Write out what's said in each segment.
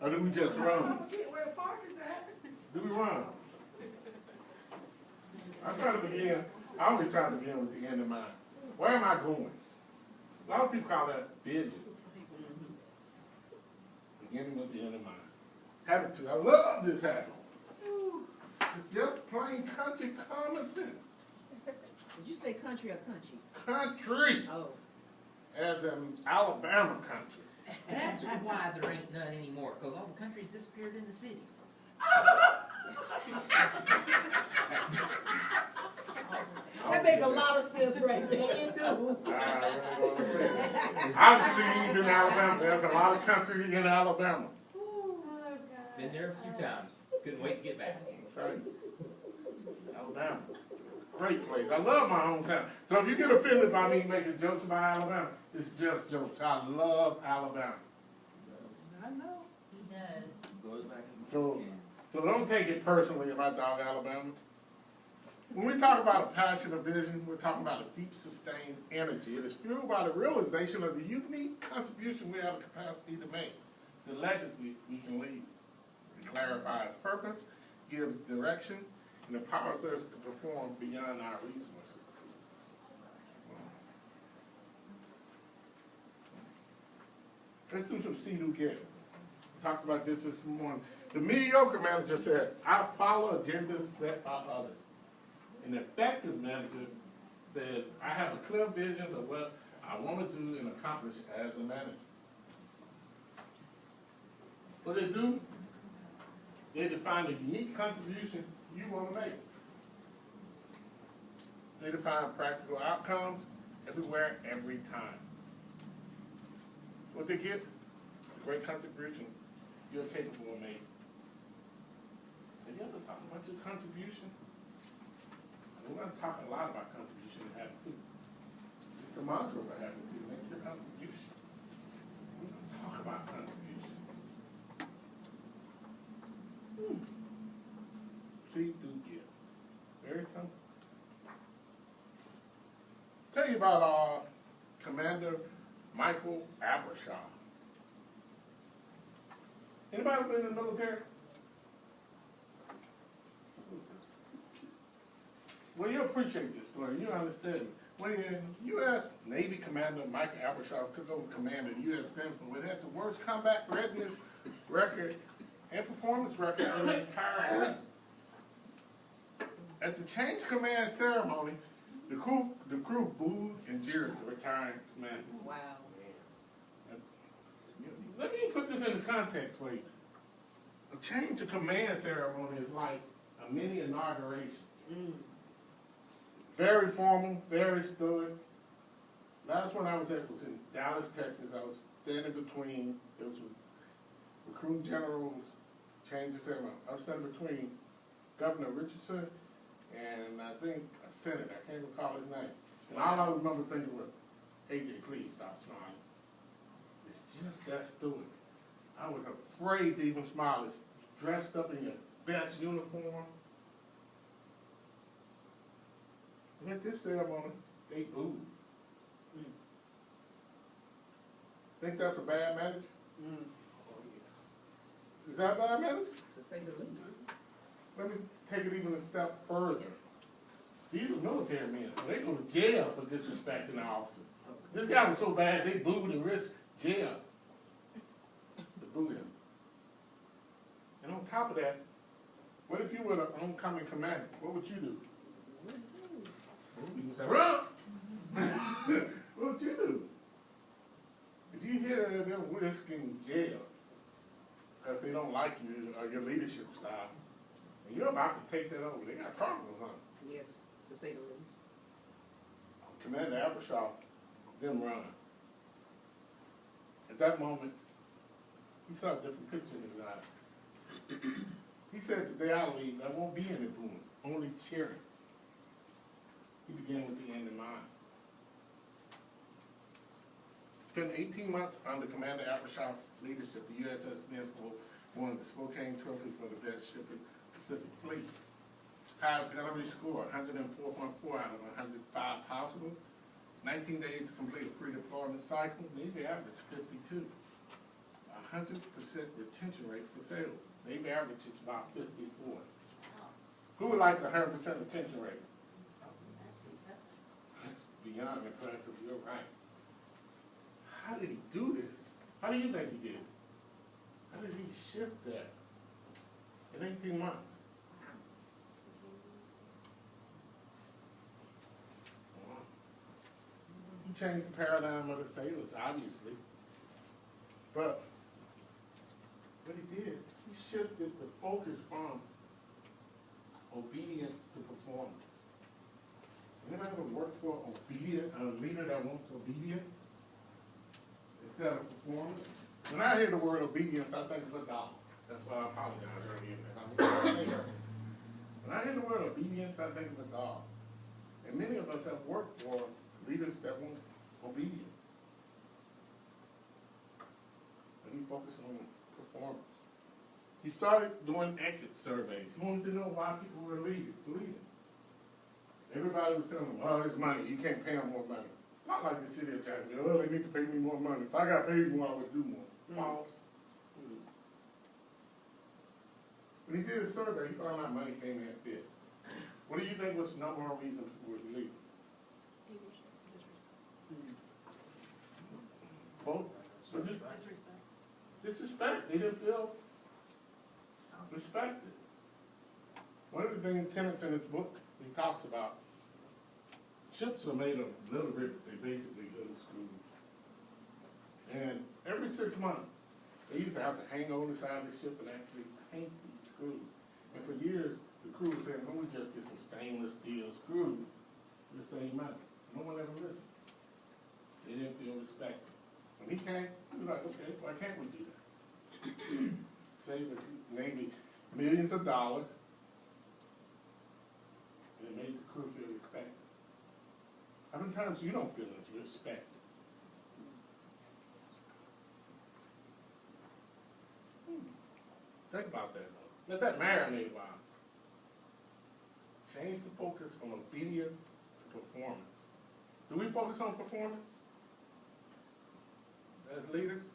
Or do we just run? I forget where the park is at. Do we run? I try to begin, I always try to begin with the end in mind. Where am I going? A lot of people call that vision. Beginning with the end in mind. Having to, I love this habit. It's just plain country common sense. Did you say country or country? Country, Oh. as in Alabama country. That's why there ain't none anymore, because all the countries disappeared into cities. That make a lot of sense right there. It do. Obviously, you've been in Alabama. There's a lot of country in Alabama. Oh, God. Been there a few times. Couldn't wait to get back. That's right. Alabama. Great place. I love my hometown. So if you get offended by me making jokes about Alabama, it's just jokes. I love Alabama. I know. He does. Goes back So don't take it personally if I dog Alabama. When we talk about a passion or vision, we're talking about a deep, sustained energy. It is fueled by the realization of the unique contribution we have the capacity to make, the legacy we can leave. It clarifies purpose, gives direction, and empowers us to perform beyond our resources. Let's do some see do get. We talked about this morning. The mediocre manager said, I follow agendas set by others. An effective manager says, I have a clear vision of what I want to do and accomplish as a manager. What they do, they define the unique contribution you want to make. They define practical outcomes everywhere, every time. What they get, a great contribution you're capable of making. Have you ever talked about your contribution? We're going to talk a lot about contribution and habit. It's the mantra of habit. Make your contribution. We're going to talk about contribution. See, do, give. Very simple. Tell you about Commander Michael Abershaw. Anybody been in the military? Well, you appreciate this story. You understand. When U.S. Navy Commander Michael Abershaw took over command of the U.S. Peninsula, it had the worst combat readiness record and performance record in the entire fleet. At the change command ceremony, the crew booed and jeered the retiring commander. Wow. Let me put this into context for you. A change of command ceremony is like a mini inauguration. Very formal, very stoic. Last one I was at was in Dallas, Texas. I was standing between, it was a recruiting general's change of ceremony. I was standing between Governor Richardson and I think a senator. I can't recall his name. And all I remember thinking was, AJ, please stop smiling. It's just that stoic. I was afraid to even smile. It's dressed up in your best uniform. And at this ceremony, they booed. Think that's a bad message? Oh, yeah. Is that a bad message? To say the least. Let me take it even a step further. These are military men, so they go to jail for disrespecting the officer. This guy was so bad, they booed and risked jail to boo him. And on top of that, what if you were the oncoming commander? What would you do? You would say, run! What would you do? If you hear them risking jail because they don't like you or your leadership style, and you're about to take that over, they got problems, huh? Yes, to say the least. Commander Abershaw didn't run. At that moment, he saw a different picture in his eyes. He said, today I leave, there won't be any booing, only cheering. He began with the end in mind. Spent 18 months under Commander Abershaw's leadership, the USS Benfold won the Spokane Trophy for the best ship in the Pacific Fleet. Pilots gunnery score 104.4 out of 105 possible. 19 days to complete a pre-deployment cycle. Navy average 52. 100% retention rate for sales. Maybe average is about 54. Who would like a 100% retention rate? That's beyond impressive, you're right. How did he do this? How do you think he did it? How did he shift that in 18 months? He changed the paradigm of the sailors, obviously. But what he did, he shifted the focus from obedience to performance. Anybody ever worked for a leader that wants obedience instead of performance? When I hear the word obedience, I think of a dog. That's why I apologize earlier. When I hear the word obedience, I think of a dog. And many of us have worked for leaders that want obedience. But he focused on performance. He started doing exit surveys. He wanted to know why people were leaving. Everybody was telling him, oh, it's money. You can't pay them more money. Not like the city of Jacksonville. Oh, they need to pay me more money. If I got paid more, I would do more. False. When he did a survey, he found out money came in at fifth. What do you think was the number one reason people were leaving? Both? Disrespect. They didn't feel respected. One of the things tenants in his book he talks about, ships are made of little rivers. They basically little screws. And every 6 months, they used to have to hang on the side of the ship and actually paint these screws. And for years, the crew was saying, "Oh, we just get some stainless steel screws for the same money." No one ever listened. They didn't feel respected. When he came, he was like, "Okay, why can't we do that?" Save the Navy millions of dollars, and it made the crew feel respected. How many times you don't feel respected? Think about that, though. Let that marinate a while. Change the focus from obedience to performance. Do we focus on performance as leaders?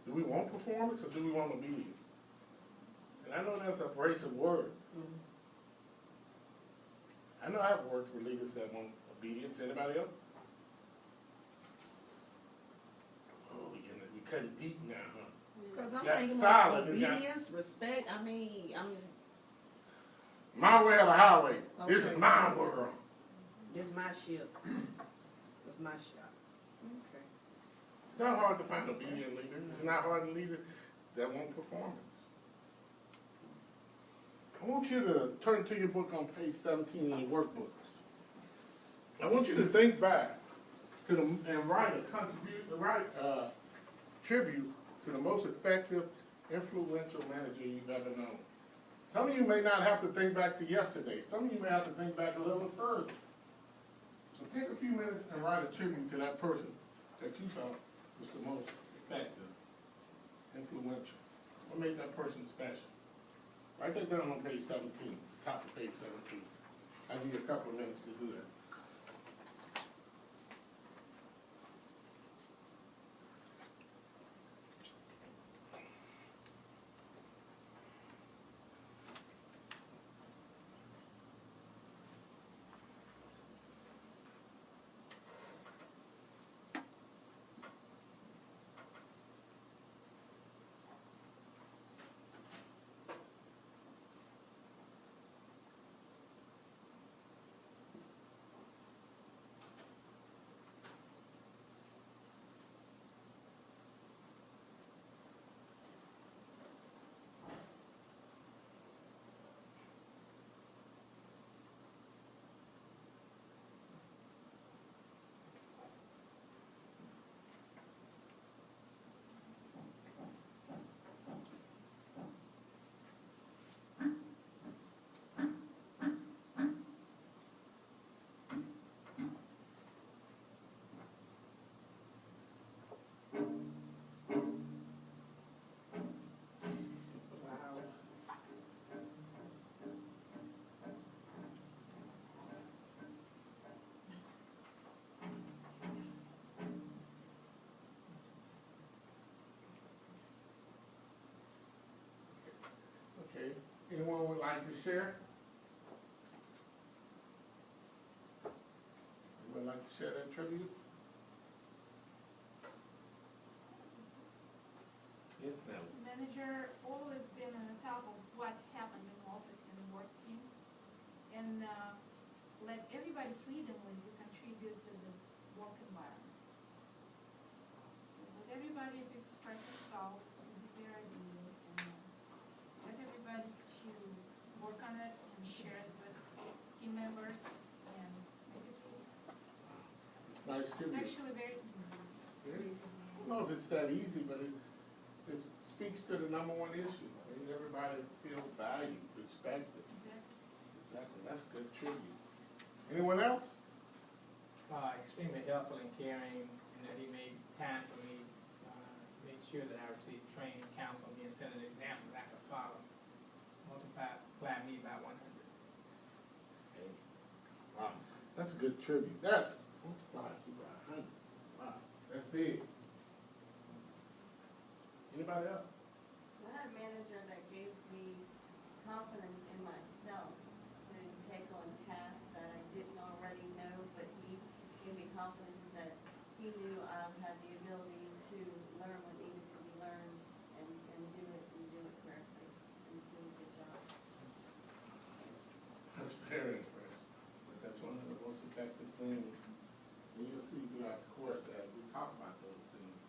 Do we want performance or do we want obedience? And I know that's an abrasive word. I know I've worked for leaders that want obedience. Anybody else? Oh, we cut it deep now, huh? Because I'm Got thinking solid, about we got- obedience, respect. I mean, My way or the highway. This is Okay. my world. this my ship. It's my shop. Okay. It's not hard to find obedient leaders. It's not hard to lead that want performance. I want you to turn to your book on page 17 in your workbooks. I want you to think back to and write a tribute to the most effective, influential manager you've ever known. Some of you may not have to think back to yesterday. Some of you may have to think back a little further. So take a few minutes and write a tribute to that person that you felt was the most effective, influential. What made that person special? Write that down on page 17, top of page 17. I'll give you a couple of minutes to do that. Anyone would like to share? Anyone like to share that tribute? Yes, ma'am. Manager always been on the top of what happened in office and work team. And, let everybody freedom when you contribute to the work environment. So let everybody to express themselves with their ideas and let everybody to work on it and share it with team members and make it cool. Nice It's tribute. actually very easy. I don't know if it's that easy, but it speaks to the number one issue. I mean, everybody feels valued, respected. Exactly. Exactly, that's a good tribute. Anyone else? Extremely helpful and caring, and that he made time for me, made sure that I received training, counsel, and set an example that I could follow. Multiply me by 100. Hey, wow, that's a good tribute. That's, wow, wow, that's big. Anybody else? I had a manager that gave me confidence in myself to take on tasks that I didn't already know, but he gave me confidence that he knew I had the ability to learn what needed to be learned and do it correctly and do a good job. That's very impressive. But that's one of the most effective things. And you'll see throughout the course that we talk about those things,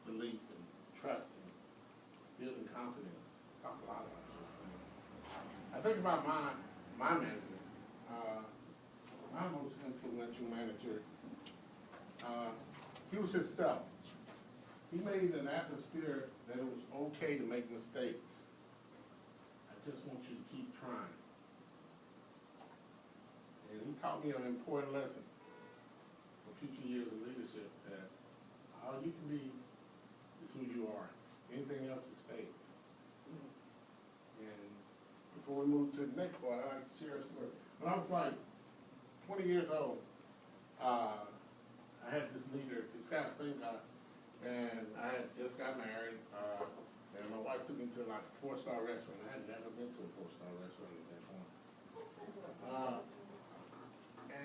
belief and trust and building confidence. Talk a lot about those things. I think about my manager, my most influential manager. He was himself. He made an atmosphere that it was okay to make mistakes. I just want you to keep trying. And he taught me an important lesson for future years of leadership, that all you can be is who you are. Anything else is fake. And before we move to the next part, I'd like to share a story. When I was like 20 years old, I had this leader, this guy, same guy, and I had just got married, and my wife took me to like a 4-star restaurant. I had never been to a 4-star restaurant at that point.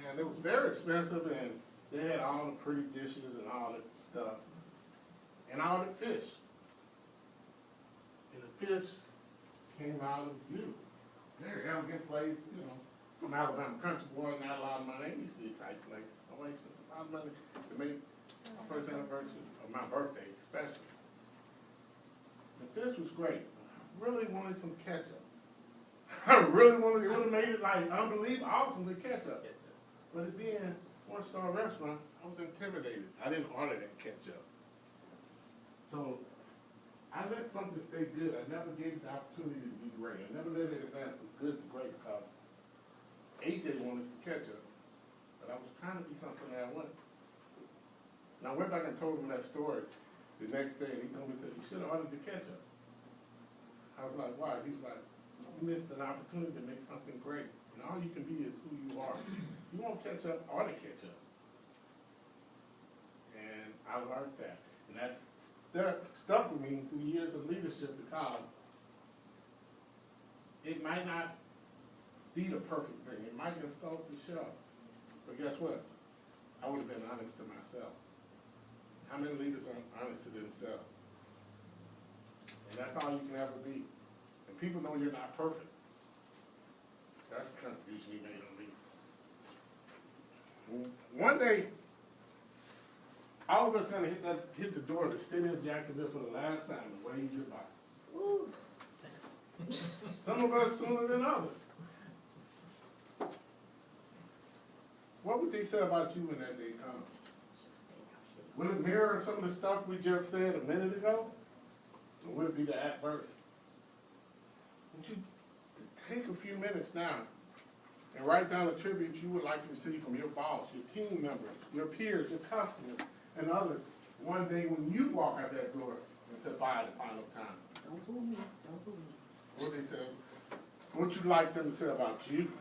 And it was very expensive, and they had all the pretty dishes and all that stuff, and all the fish. And the fish came out of beautiful, very elegant place, you know. I'm Alabama country boy, not a lot of money. I used to eat type place. I wasted a lot of money to make my first anniversary of my birthday special. The fish was great. I really wanted some ketchup. I really wanted, it would have made it like unbelievable, awesome with ketchup. But it being a 4-star restaurant, I was intimidated. I didn't order that ketchup. So I let something stay good. I never gave it the opportunity to be great. I never let it advance from good to great because AJ wanted some ketchup, but I was trying to be something that I wasn't. And I went back and told him that story the next day, and he told me that you should have ordered the ketchup. I was like, why? He was like, you missed an opportunity to make something great. And all you can be is who you are. You want ketchup, order ketchup. And I learned that. And that's stuck with me through years of leadership because it might not be the perfect thing. It might insult the show. But guess what? I would have been honest to myself. How many leaders are honest to themselves? And that's all you can ever be. And people know you're not perfect. That's the contribution you made on me. One day, all of us gonna hit the door to sit in Jacksonville for the last time and wave goodbye. Woo. Some of us sooner than others. What would they say about you when that day comes? Will it mirror some of the stuff we just said a minute ago? Or would it be the adverse? Would you take a few minutes now and write down a tribute you would like to receive from your boss, your team members, your peers, your customers, and others one day when you walk out that door and say bye the final time? Don't fool me, don't fool me. What they say? What would you like them to say about you?